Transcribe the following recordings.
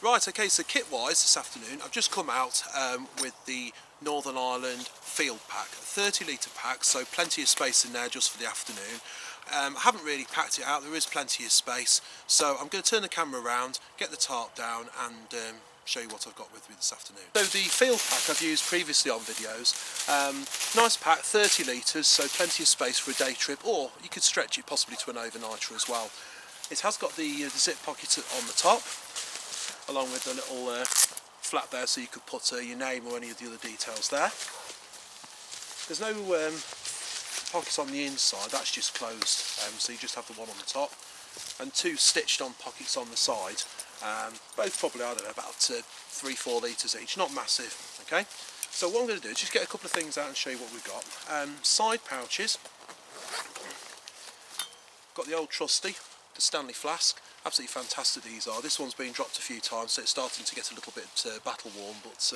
Right, okay, so kit-wise this afternoon, I've just come out with the Northern Ireland field pack, a 30 litre pack, so plenty of space in there just for the afternoon. I haven't really packed it out, there is plenty of space, so I'm going to turn the camera around, get the tarp down and show you what I've got with me this afternoon. So the field pack I've used previously on videos, nice pack, 30 litres, so plenty of space for a day trip, or you could stretch it possibly to an overnighter as well. It has got the zip pocket on the top, along with a little flap there so you could put your name or any of the other details there. There's no pockets on the inside, that's just closed, so you just have the one on the top, and two stitched on pockets on the side, both probably, I don't know, about 3-4 litres each, not massive. Okay, so what I'm going to do is just get a couple of things out and show you what we've got. Side pouches, got the old trusty, the Stanley flask. Absolutely fantastic these are. This one's been dropped a few times, so it's starting to get a little bit battle worn, but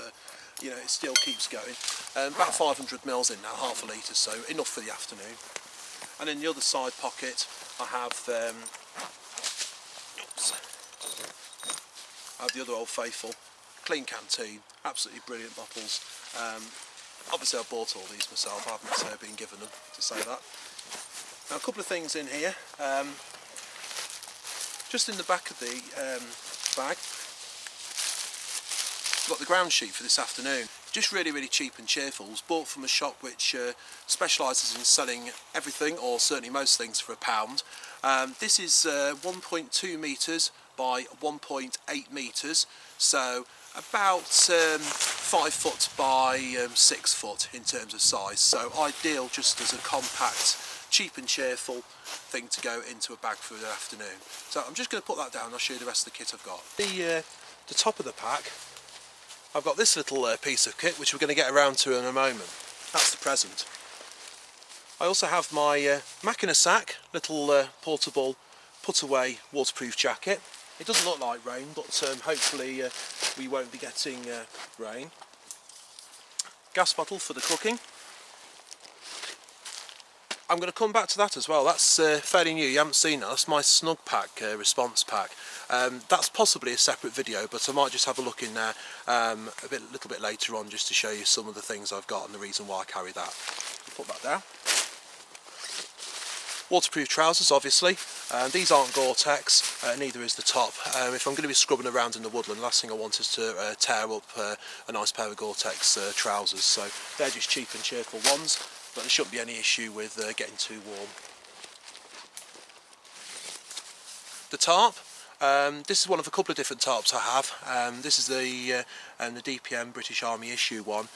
you know, it still keeps going. About 500 ml in now, half a litre, so enough for the afternoon. And in the other side pocket I have the other old faithful clean canteen, absolutely brilliant bottles. Obviously I bought all these myself, I haven't been given them, to say that. Now a couple of things in here. Just in the back of the bag, I've got the ground sheet for this afternoon. Just really cheap and cheerful. It was bought from a shop which specialises in selling everything, or certainly most things, for £1. This is 1.2 metres by 1.8 metres, so about 5 foot by 6 foot in terms of size. So ideal just as a compact, cheap and cheerful thing to go into a bag for the afternoon. So I'm just going to put that down and I'll show you the rest of the kit I've got. The top of the pack, I've got this little piece of kit which we're going to get around to in a moment. That's the present. I also have my Mac in a Sack, little portable put away waterproof jacket. It doesn't look like rain, but hopefully we won't be getting rain. Gas bottle for the cooking. I'm going to come back to that as well. That's fairly new, you haven't seen that. That's my Snug Pack response pack. That's possibly a separate video, but I might just have a look in there a little bit later on, just to show you some of the things I've got and the reason why I carry that. Put that down. Waterproof trousers, obviously. These aren't Gore-Tex, neither is the top. If I'm going to be scrubbing around in the woodland, the last thing I want is to tear up a nice pair of Gore-Tex trousers. So they're just cheap and cheerful ones, but there shouldn't be any issue with getting too warm. The tarp. This is one of a couple of different tarps I have. This is the DPM British Army issue one.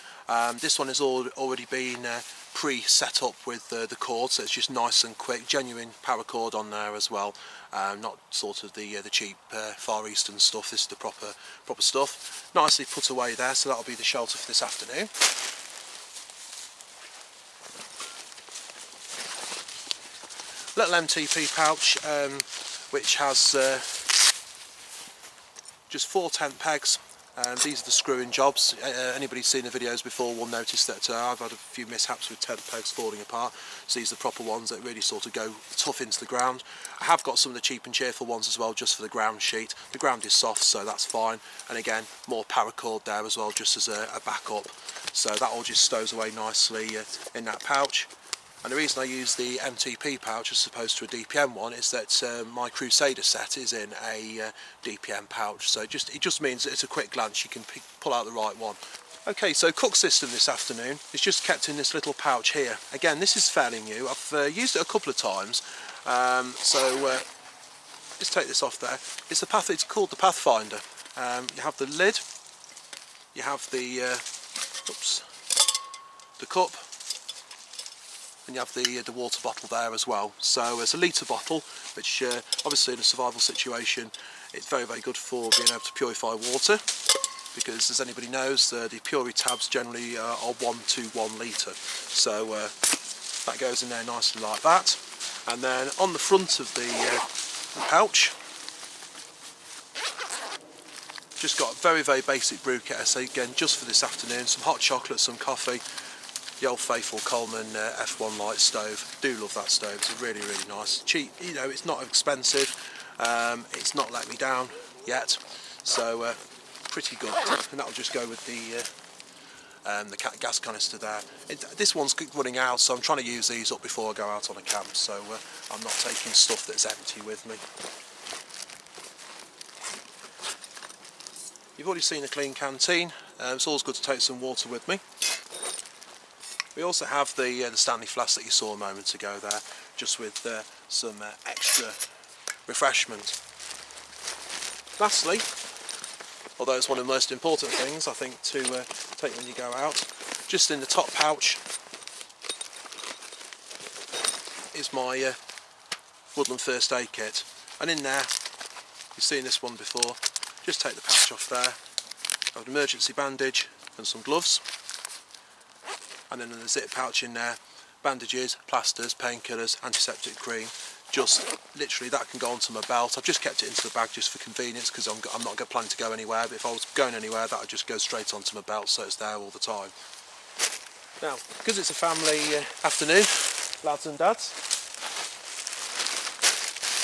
This one has already been pre-set up with the cord, so it's just nice and quick. Genuine paracord on there as well, not sort of the cheap Far Eastern stuff. This is the proper stuff. Nicely put away there, so that'll be the shelter for this afternoon. Little MTP pouch, which has just 4 tent pegs. These are the screwing jobs. Anybody who's seen the videos before will notice that I've had a few mishaps with tent pegs falling apart, so these are the proper ones that really sort of go tough into the ground. I have got some of the cheap and cheerful ones as well, just for the ground sheet. The ground is soft, so that's fine, and again more paracord there as well, just as a backup, so that all just stows away nicely in that pouch. And the reason I use the MTP pouch as opposed to a DPM one is that my Crusader set is in a DPM pouch, so it just means that it's a quick glance, you can pull out the right one. Okay, so cook system this afternoon is just kept in this little pouch here. Again, this is fairly new. I've used it a couple of times, so just take this off there. It's called the Pathfinder. You have the lid, you have the cup, and you have the water bottle there as well. So it's a litre bottle, which obviously in a survival situation it's very good for being able to purify water, because as anybody knows the Puri tabs generally are 1 to 1 litre, so that goes in there nicely like that. And then on the front of the pouch, just got a very basic brew kit, so again just for this afternoon, some hot chocolate, some coffee, the old faithful Coleman F1 light stove. Do love that stove, it's really nice, cheap, you know, it's not expensive, it's not let me down yet, so pretty good, and that'll just go with the gas canister there. This one's running out, so I'm trying to use these up before I go out on a camp, so I'm not taking stuff that's empty with me. You've already seen a clean canteen. It's always good to take some water with me. We also have the Stanley flask that you saw a moment ago there, just with some extra refreshment. Lastly, although it's one of the most important things I think to take when you go out, just in the top pouch is my woodland first aid kit, and in there, you've seen this one before, just take the pouch off there. I have an emergency bandage and some gloves, and then in the zip pouch in there, bandages, plasters, painkillers, antiseptic cream. Just literally that can go onto my belt. I've just kept it into the bag just for convenience because I'm not planning to go anywhere, but if I was going anywhere that would just go straight onto my belt, so it's there all the time. Now, because it's a family afternoon, lads and dads,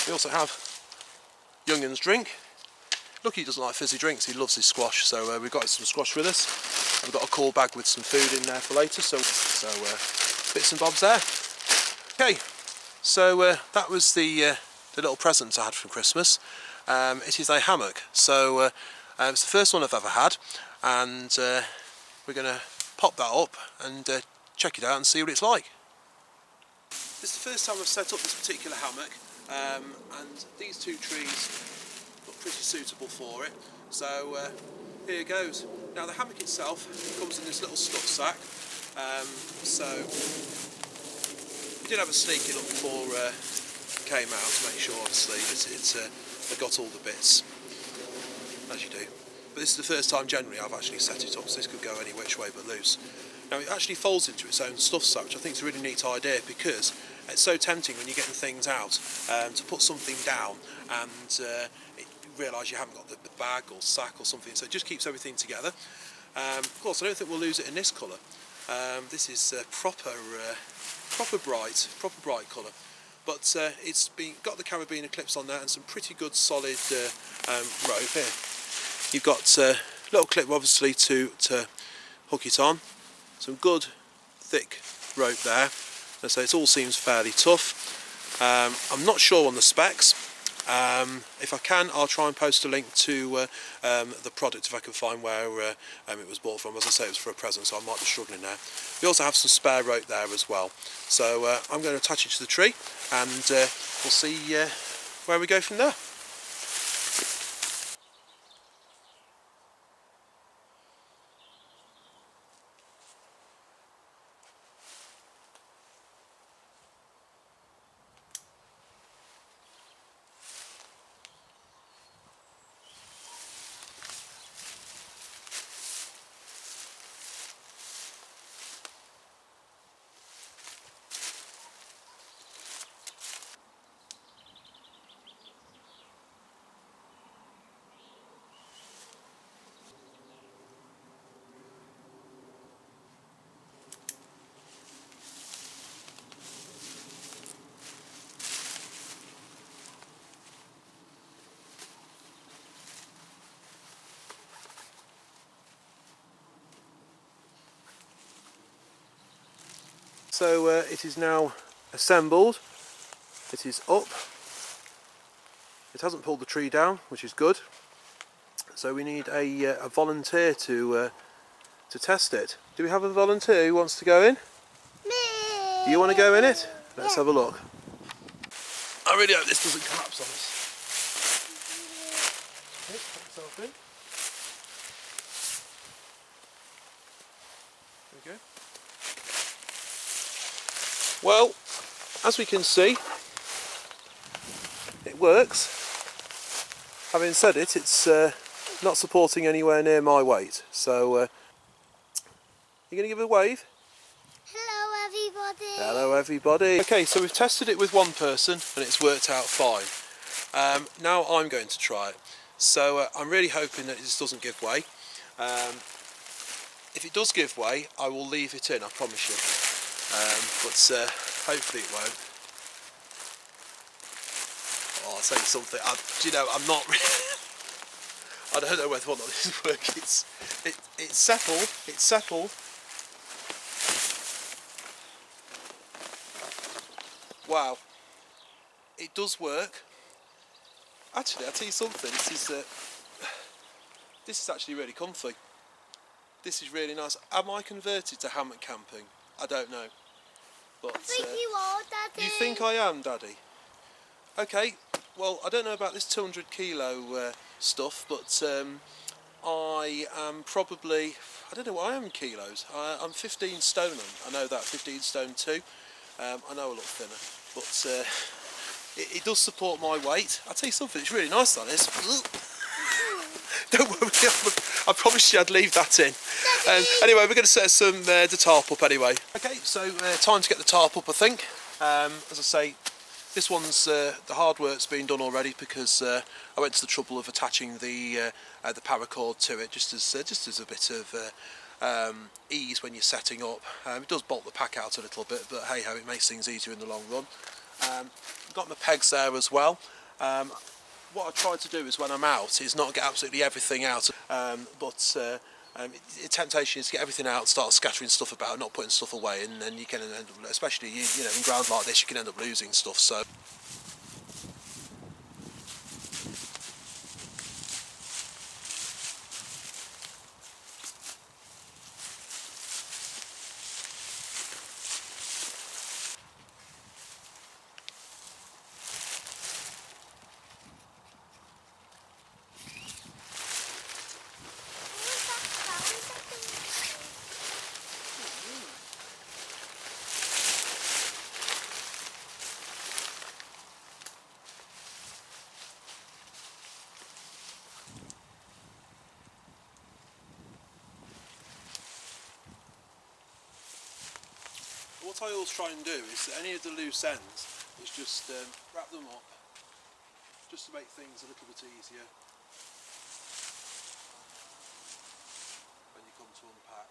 we also have Youngen's drink. Lucky he doesn't like fizzy drinks, he loves his squash, so we've got some squash with us. We've got a cool bag with some food in there for later, so bits and bobs there. Okay, so that was the little present I had from Christmas. It is a hammock, so it's the first one I've ever had, and we're going to pop that up and check it out and see what it's like. This is the first time I've set up this particular hammock, and these two trees look pretty suitable for it, so here goes. Now the hammock itself comes in this little stuff sack, so I did have a sneaky look before I came out to make sure obviously it's got all the bits, as you do. But this is the first time generally I've actually set it up, so this could go any which way but loose. Now it actually folds into its own stuff sack, which I think is a really neat idea, because it's so tempting when you're getting things out to put something down and realise you haven't got the bag or sack or something, so it just keeps everything together. Of course, I don't think we'll lose it in this colour. This is proper bright colour, but it's got the carabiner clips on there and some pretty good solid rope here. You've got a little clip obviously to hook it on, some good thick rope there, and so it all seems fairly tough. I'm not sure on the specs. If I can, I'll try and post a link to the product if I can find where it was bought from. As I say, it was for a present, so I might be struggling there. We also have some spare rope there as well. So I'm going to attach it to the tree, and we'll see where we go from there. So it is now assembled, it is up, it hasn't pulled the tree down, which is good, so we need a volunteer to test it. Do we have a volunteer who wants to go in? Me. Do you want to go in it? Let's have a look. I really hope this doesn't collapse on us. Okay, put yourself in. There we go. Well, as we can see, it works. Having said it, it's not supporting anywhere near my weight, so you're going to give it a wave? Hello everybody. Hello everybody. Okay, so we've tested it with one person and it's worked out fine. Now I'm going to try it. So I'm really hoping that this doesn't give way. If it does give way, I will leave it in, I promise you. But hopefully it won't. Oh, I'll say something. I'm not. I don't know whether or not this is working. It's settled. It's settled. Wow. It does work. Actually, I'll tell you something. This is actually really comfy. This is really nice. Am I converted to hammock camping? I don't know. But I think you are, Daddy. you think I am, Daddy? Okay. Well, I don't know about this 200 kilo stuff, but I am probably, I don't know what I am in kilos. I'm 15 stone. I know that, 15 stone too. I know I look thinner, but it does support my weight. I'll tell you something, it's really nice, that is. Don't worry, I promised you I'd leave that in. Anyway, we're going to set the tarp up anyway. Okay, so time to get the tarp up, I think. As I say, this one's the hard work's been done already because I went to the trouble of attaching the paracord to it just as a bit of ease when you're setting up. It does bolt the pack out a little bit, but hey ho, it makes things easier in the long run. Got my pegs there as well. What I try to do is when I'm out is not get absolutely everything out, but the temptation is to get everything out, start scattering stuff about, not putting stuff away, and then you can end up, especially you know in ground like this, you can end up losing stuff. So. What I always try and do is any of the loose ends is just wrap them up just to make things a little bit easier when you come to unpack.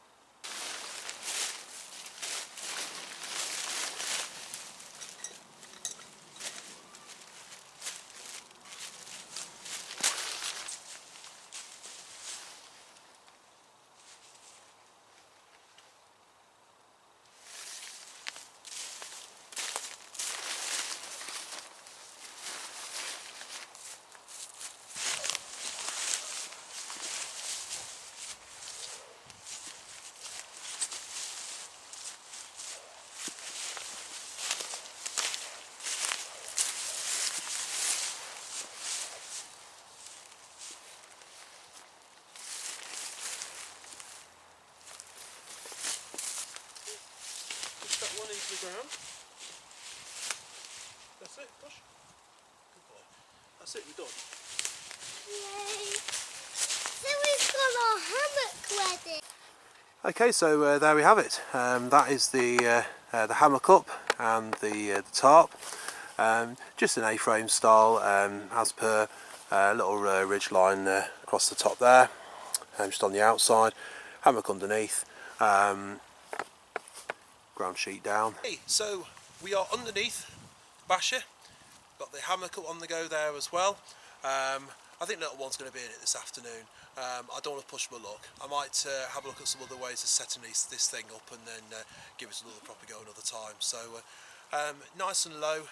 That one into the ground. That's it, push. Good boy. That's it, we're done. Yay. So we've got our hammock ready. Okay, so there we have it. That is the hammock up and the tarp. Just an A-frame style, as per little ridge line across the top there, just on the outside. Hammock underneath. Ground sheet down. Hey, so we are underneath Basher. Got the hammock up on the go there as well. I think little one's going to be in it this afternoon. I don't want to push my luck. I might have a look at some other ways of setting this thing up and then give it another proper go another time. So nice and low.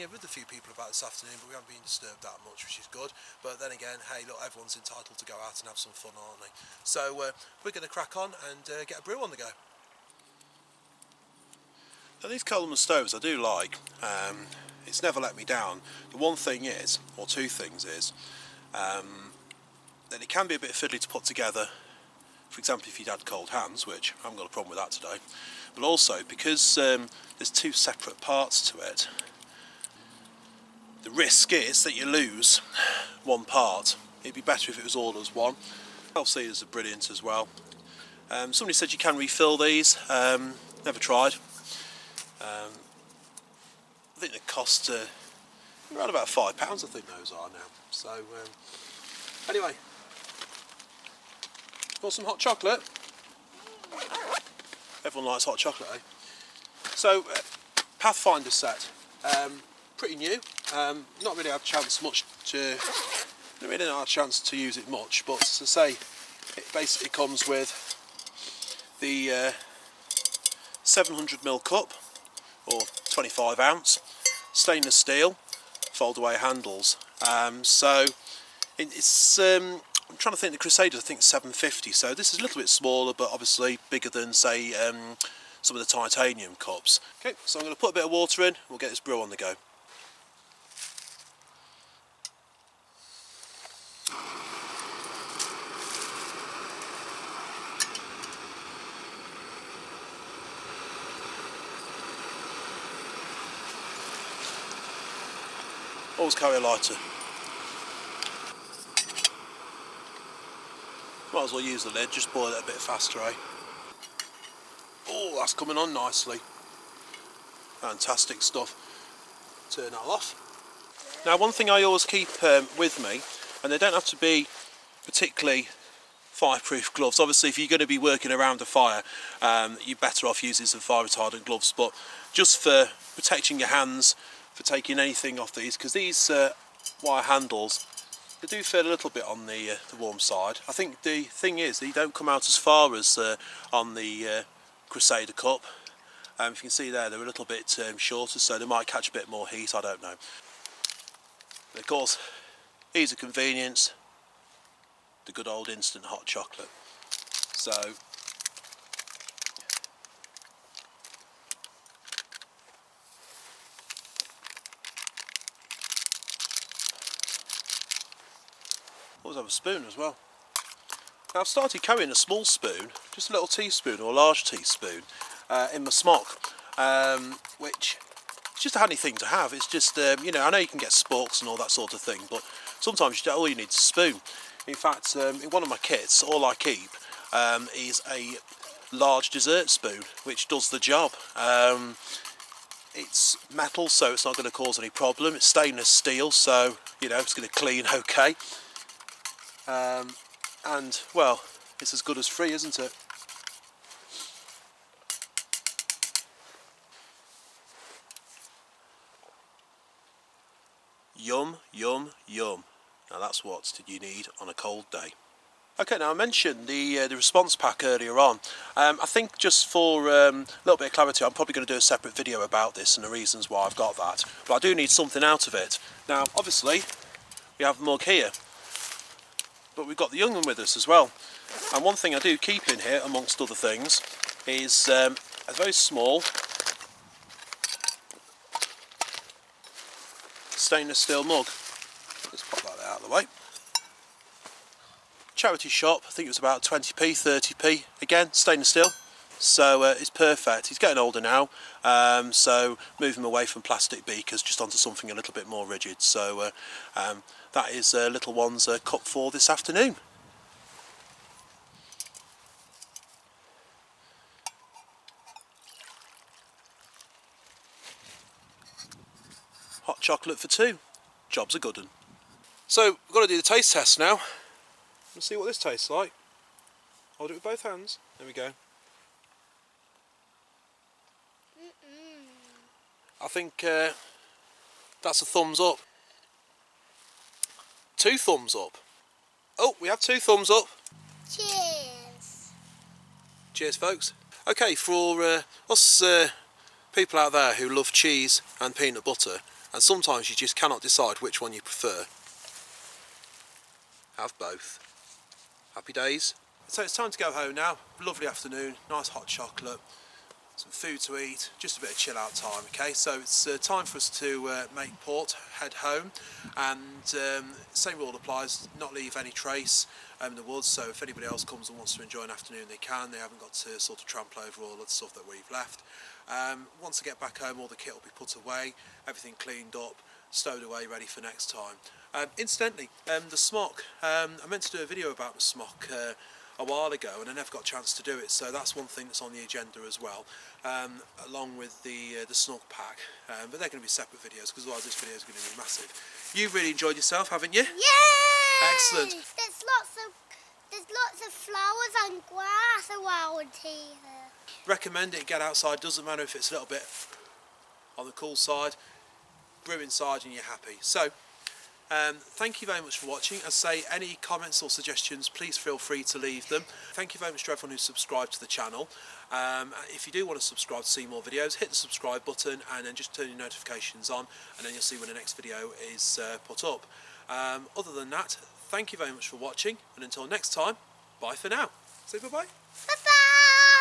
Yeah, with a few people about this afternoon, but we haven't been disturbed that much, which is good. But then again, hey, look, everyone's entitled to go out and have some fun, aren't they? So we're going to crack on and get a brew on the go. Now these Coleman stoves I do like. It's never let me down. The one thing is, or two things is, that it can be a bit fiddly to put together. For example, if you'd had cold hands, which I haven't got a problem with that today. But also, because there's two separate parts to it, the risk is that you lose one part. It'd be better if it was all as one. LCs are brilliant as well. Somebody said you can refill these. Never tried. I think they cost around about £5, I think those are now. So anyway, got some hot chocolate. Everyone likes hot chocolate, eh? So Pathfinder set, pretty new. Not really had a chance much to I really not had a chance to use it much, but as I say, it basically comes with the 700ml cup, or 25 ounce, stainless steel, fold away handles. So it's I'm trying to think, the Crusaders I think 750, so this is a little bit smaller but obviously bigger than say some of the titanium cups. Okay, so I'm going to put a bit of water in, we'll get this brew on the go. Always carry a lighter. Might as well use the lid, just boil it a bit faster, eh? Oh, that's coming on nicely. Fantastic stuff. Turn that off. Now, one thing I always keep with me, and they don't have to be particularly fireproof gloves. Obviously, if you're going to be working around a fire, you're better off using some fire retardant gloves, but just for protecting your hands, for taking anything off these, because these wire handles, they do feel a little bit on the warm side. I think the thing is, they don't come out as far as on the Crusader Cup. If you can see there, they're a little bit shorter, so they might catch a bit more heat, I don't know. But of course, ease of convenience, the good old instant hot chocolate. So, always have a spoon as well. Now, I've started carrying a small spoon, just a little teaspoon or a large teaspoon, in my smock, which is just a handy thing to have. It's just, you know, I know you can get sporks and all that sort of thing, but sometimes all you need is a spoon. In fact, in one of my kits, all I keep is a large dessert spoon, which does the job. It's metal, so it's not going to cause any problem. It's stainless steel, so, you know, it's going to clean okay. And, well, it's as good as free, isn't it? Yum, yum, yum. Now that's what you need on a cold day. Okay, now I mentioned the response pack earlier on. I think just for a little bit of clarity, I'm probably going to do a separate video about this and the reasons why I've got that. But I do need something out of it. Now, obviously, we have the mug here, but we've got the young one with us as well. And one thing I do keep in here, amongst other things, is a very small stainless steel mug. Let's pop that out of the way. Charity shop, I think it was about 20p, 30p, again stainless steel, so it's perfect. He's getting older now, so move him away from plastic beakers just onto something a little bit more rigid. So that is little one's cup for this afternoon. Hot chocolate for two, job's a good one. So we've got to do the taste test now. Let's see what this tastes like. Hold it with both hands. There we go. I think that's a thumbs up. 2 thumbs up. Oh, we have 2 thumbs up. Cheers. Cheers, folks. Okay, for us people out there who love cheese and peanut butter, and sometimes you just cannot decide which one you prefer, have both. Happy days. So it's time to go home now. Lovely afternoon, nice hot chocolate, some food to eat, just a bit of chill out time. Okay, so it's time for us to make port, head home, and same rule applies, not leave any trace in the woods. So if anybody else comes and wants to enjoy an afternoon, they can. They haven't got to sort of trample over all of the stuff that we've left. Once I get back home, all the kit will be put away, everything cleaned up, stowed away, ready for next time. Incidentally, the smock, I meant to do a video about the smock a while ago and I never got a chance to do it, so that's one thing that's on the agenda as well, along with the snug pack, but they're going to be separate videos because otherwise this video is going to be massive. You've really enjoyed yourself, haven't you? Yay! Excellent. There's lots of flowers and grass around here. Recommend it, get outside, doesn't matter if it's a little bit on the cool side, brew inside and you're happy. So Thank you very much for watching. As I say, any comments or suggestions, please feel free to leave them. Thank you very much to everyone who's subscribed to the channel. If you do want to subscribe to see more videos, hit the subscribe button and then just turn your notifications on, and then you'll see when the next video is put up. Other than that, thank you very much for watching, and until next time, bye for now. Say bye-bye. Bye-bye.